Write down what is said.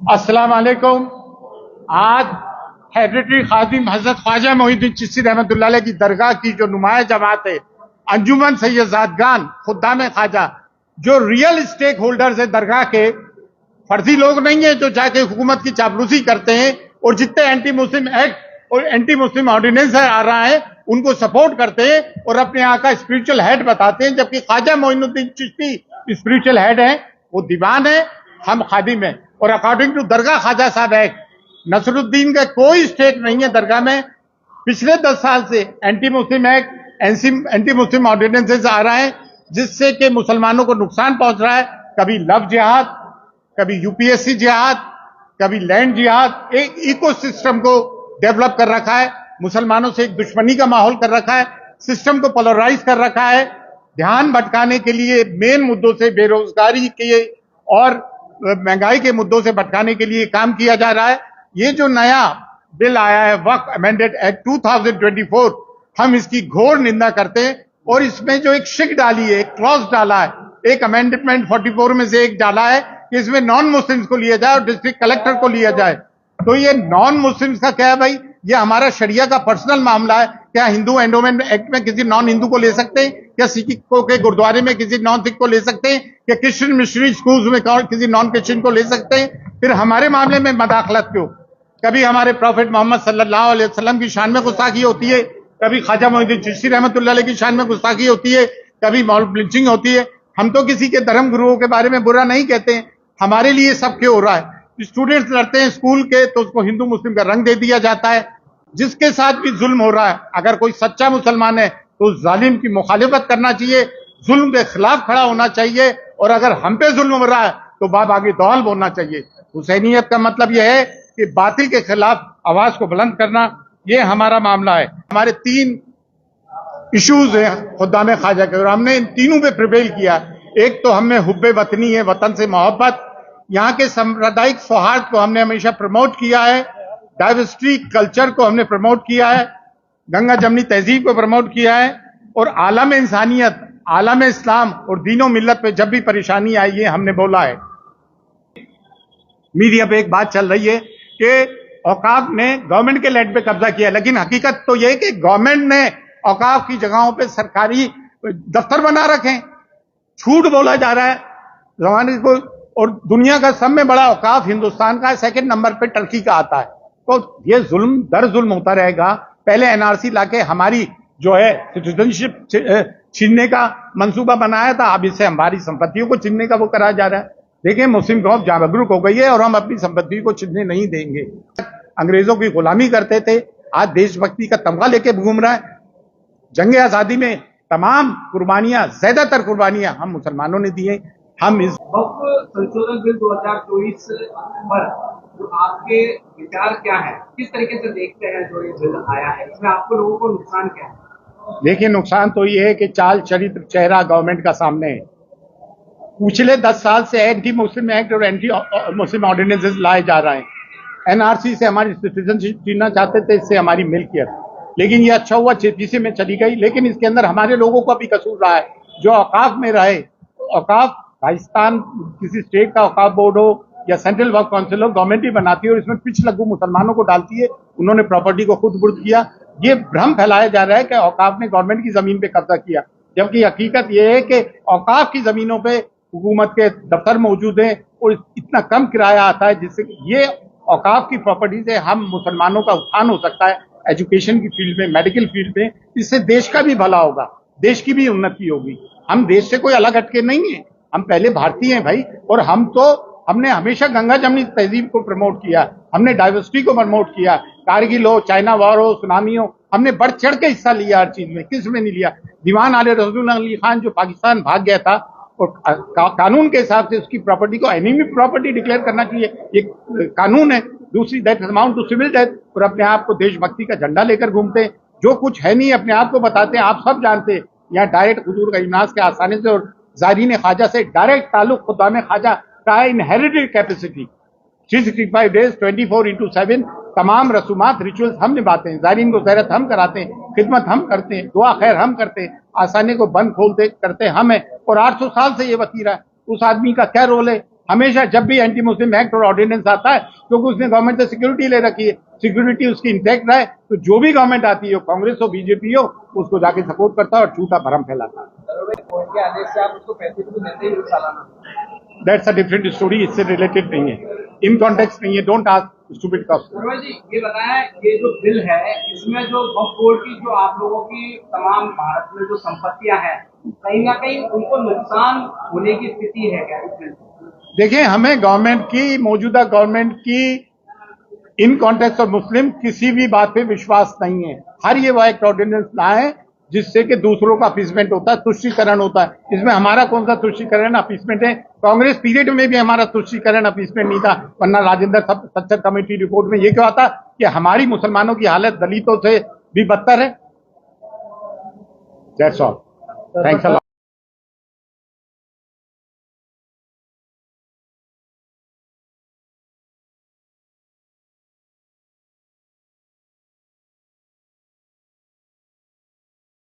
अस्सलाम वालेकुम। आज हेरिटेरी खादिम हजरत ख्वाजा मोइनुद्दीन चिश्ती रहमतुल्लाह अलैह की दरगाह की जो नुमाया जमात है अंजुमन सैयदातगान खुद्दाम ख्वाजा, जो रियल स्टेक होल्डर्स है दरगाह के, फर्जी लोग नहीं है जो जाके हुकूमत की चापलूसी करते हैं और जितने एंटी मुस्लिम एक्ट और एंटी मुस्लिम ऑर्डिनेंस आ रहा है उनको सपोर्ट करते हैं और अपने यहाँ का स्पिरिचुअल हेड बताते हैं, जबकि ख्वाजा मोइनुद्दीन चिश्ती स्पिरिचुअल हेड है, वो दीवान है, हम खादिम है। और according to Dargah Khwaja Sahab act, Nasruddin का कोई स्टेक नहीं है दरगाह में। पिछले 10 साल से anti Muslim act, anti Muslim ordinances आ रहा है जिससे कि मुसलमानों को नुकसान पहुंच रहा है। कभी लव जिहाद, कभी यूपीएससी जिहाद, कभी लैंड जिहाद, एक इकोसिस्टम को डेवलप कर रखा है, मुसलमानों से एक दुश्मनी का माहौल कर रखा है, सिस्टम को पोलराइज कर रखा है, ध्यान भटकाने के लिए मेन मुद्दों से, बेरोजगारी के और महंगाई के मुद्दों से भटकाने के लिए काम किया जा रहा है। ये जो नया बिल आया है वक्फ अमेंडेड एक्ट 2024, हम इसकी घोर निंदा करते हैं और इसमें जो एक शिक डाली है, एक क्लॉज डाला है, एक अमेंडमेंट 44 में से एक डाला है कि इसमें नॉन मुस्लिम्स को लिया जाए और डिस्ट्रिक्ट कलेक्टर को लिया जाए। तो ये नॉन मुस्लिम्स का क्या है भाई? ये हमारा शरिया का पर्सनल मामला है। क्या हिंदू एंडोमेंट एक्ट में किसी नॉन हिंदू को ले सकते हैं? क्या सिखों के गुरुद्वारे में किसी नॉन सिख को ले सकते हैं? क्या क्रिश्चियन मिशनरी स्कूल्स में किसी नॉन क्रिश्चियन को ले सकते हैं? फिर हमारे मामले में मदाखलत क्यों? कभी हमारे प्रॉफिट मोहम्मद सल्लल्लाहु अलैहि वसल्लम की शान में गुस्ताखी होती है, कभी ख्वाजा मोइनुद्दीन चिश्ती रहमतुल्लाह अलैह की शान में गुस्ताखी होती है, कभी मॉब लिंचिंग होती है। हम तो किसी के धर्म गुरुओं के बारे में बुरा नहीं कहते हैं, हमारे लिए सब क्यों हो रहा है? स्टूडेंट्स लड़ते हैं स्कूल के तो उसको हिंदू मुस्लिम का रंग दे दिया जाता है। जिसके साथ भी जुल्म हो रहा है, अगर कोई सच्चा मुसलमान है तो उस जालिम की मुखालिफत करना चाहिए, जुल्म के खिलाफ खड़ा होना चाहिए, और अगर हम पे जुल्म हो रहा है तो बाप आगे दौल बोलना चाहिए। हुसैनियत का मतलब यह है कि बातिल के खिलाफ आवाज को बुलंद करना, यह हमारा मामला है। हमारे 3 इश्यूज हैं खुद्दाम ख्वाजा के और हमने इन तीनों पे प्रिवेल किया। एक तो हमें हुब्बे वतनी है, वतन से मोहब्बत, यहाँ के सांप्रदायिक सौहार्द को हमने हमेशा प्रमोट किया है, डाइवर्सिटी कल्चर को हमने प्रमोट किया है, गंगा जमनी तहजीब को प्रमोट किया है, और आलम इंसानियत, आलम इस्लाम और दीनों मिल्लत पे जब भी परेशानी आई है हमने बोला है। मीडिया पे एक बात चल रही है कि औकाफ ने गवर्नमेंट के लैंड पे कब्जा किया, लेकिन हकीकत तो यह है कि गवर्नमेंट ने औकाफ की जगहों पे सरकारी दफ्तर बना रखे। झूठ बोला जा रहा है जमाने को, और दुनिया का सब में बड़ा औकाफ हिंदुस्तान का है, 2nd नंबर पे टर्की का आता है। तो ये जुल्म दर जुल्म होता रहेगा। पहले एनआरसी लाके हमारी जो है सिटीजनशिप छीनने का मंसूबा बनाया था, अब इससे हमारी संपत्तियों को छीनने का वो करा जा रहा है। देखिए, मुस्लिम कौम जागरूक हो गई है और हम अपनी संपत्ति को छीनने नहीं देंगे। अंग्रेजों की गुलामी करते थे, आज देशभक्ति का तमगा लेके घूम रहा है। जंग आजादी में तमाम कुर्बानियां, ज्यादातर कुर्बानियां हम मुसलमानों ने दी है। हम इस संशोधन बिल 2024 पर जो आपके विचार क्या है, किस तरीके से देखते हैं जो ये बिल आया है, इसमें आपको लोगों को नुकसान क्या है? देखिए, नुकसान तो ये है कि चाल चरित्र चेहरा गवर्नमेंट का सामने है। पिछले 10 साल से एंटी मुस्लिम एक्ट और एंटी मुस्लिम ऑर्डिनेंसेस लाए जा रहे हैं। एनआरसी से हमारी सिटीजनशिप छीनना चाहते थे, इससे हमारी मिल्कियत, लेकिन ये अच्छा हुआ तेजी में चली गई। लेकिन इसके अंदर हमारे लोगों का भी कसूर रहा है जो औकाफ में रहे। औकाफ राजस्थान किसी स्टेट का औकाफ बोर्ड हो या सेंट्रल वक्फ काउंसिल हो, गवर्नमेंट ही बनाती है और इसमें पिछ लगू मुसलमानों को डालती है। उन्होंने प्रॉपर्टी को खुद बुर्द किया। ये भ्रम फैलाया जा रहा है कि औकाफ ने गवर्नमेंट की जमीन पे कब्जा किया, जबकि हकीकत यह है कि औकाफ की जमीनों पे हुकूमत के दफ्तर मौजूद हैं और इतना कम किराया आता है जिससे ये औकाफ की प्रॉपर्टी से हम मुसलमानों का उत्थान हो सकता है, एजुकेशन की फील्ड में, मेडिकल फील्ड में। इससे देश का भी भला होगा, देश की भी उन्नति होगी। हम देश से कोई अलग हटके नहीं है, हम पहले भारतीय हैं भाई। और हमने हमेशा गंगा जमनी तहजीब को प्रमोट किया, हमने डाइवर्सिटी को प्रमोट किया। कारगिल हो, चाइना वॉर हो, सुनामी हो, हमने बढ़ चढ़ के हिस्सा लिया हर चीज में। किस में नहीं लिया? दीवान आले रसूल अली खान जो पाकिस्तान भाग गया था और कानून के हिसाब से उसकी प्रॉपर्टी को एनिमी प्रॉपर्टी डिक्लेयर करना चाहिए, एक कानून है। दूसरी, that amount to civil death. और अपने आप को देशभक्ति का झंडा लेकर घूमते हैं, जो कुछ है नहीं अपने आप को बताते हैं। आप सब जानते हैं यहाँ डायरेक्ट हुजूर का इनास के आसानी से और ज़ायरीन ख्वाजा से डायरेक्ट ताल्लुक खुद्दाम ख्वाजा का इनहेरिटेड कैपेसिटी 365 डेज 24/7 तमाम रसूमात रिचुअल्स हम निभाते हैं। ज़ायरीन को ज़ियारत हम कराते हैं, खिदमत हम करते हैं, दुआ खैर हम करते हैं, आसानी को बंद खोलते करते हम हैं। और 800 साल से ये वतीरा है। उस आदमी का क्या रोल है हमेशा जब भी एंटी मुस्लिम एक्ट और ऑर्डिनेंस आता है क्योंकि उसने गवर्नमेंट से सिक्योरिटी ले रखी है, सिक्योरिटी उसकी इंटैक्ट रहे, तो जो भी गवर्नमेंट आती है, कांग्रेस हो बीजेपी हो, उसको जाके सपोर्ट करता है और झूठा भरम फैलाता है। कोर्ट के आदेश से आप उसको पैसे भी देते ही सालाना। दैट्स अ डिफरेंट स्टोरी, इससे रिलेटेड नहीं है, इन कॉन्टेक्स्ट नहीं है। Don't ask stupid question. Saroj ji, ये बताया ये जो बिल है इसमें जो वक्फ बोर्ड की जो आप लोगों की तमाम भारत में जो संपत्तियां हैं कहीं ना कहीं उनको नुकसान होने की स्थिति है क्या इस बिल से? देखिए, हमें गवर्नमेंट की, मौजूदा गवर्नमेंट की इन कॉन्टेक्स्ट और मुस्लिम किसी भी बात पे विश्वास नहीं है। हर ये वो एक्ट ऑर्डिनेंस लाए जिससे कि दूसरों का अपीसमेंट होता है, तुष्टीकरण होता है। इसमें हमारा कौन सा तुष्टीकरण अपीसमेंट है? कांग्रेस पीरियड में भी हमारा तुष्टीकरण अपीसमेंट नहीं था, वरना राजेंद्र सच्चर कमेटी रिपोर्ट में ये क्या आता कि हमारी मुसलमानों की हालत दलितों से भी बदतर है। That's all. Thanks a lot.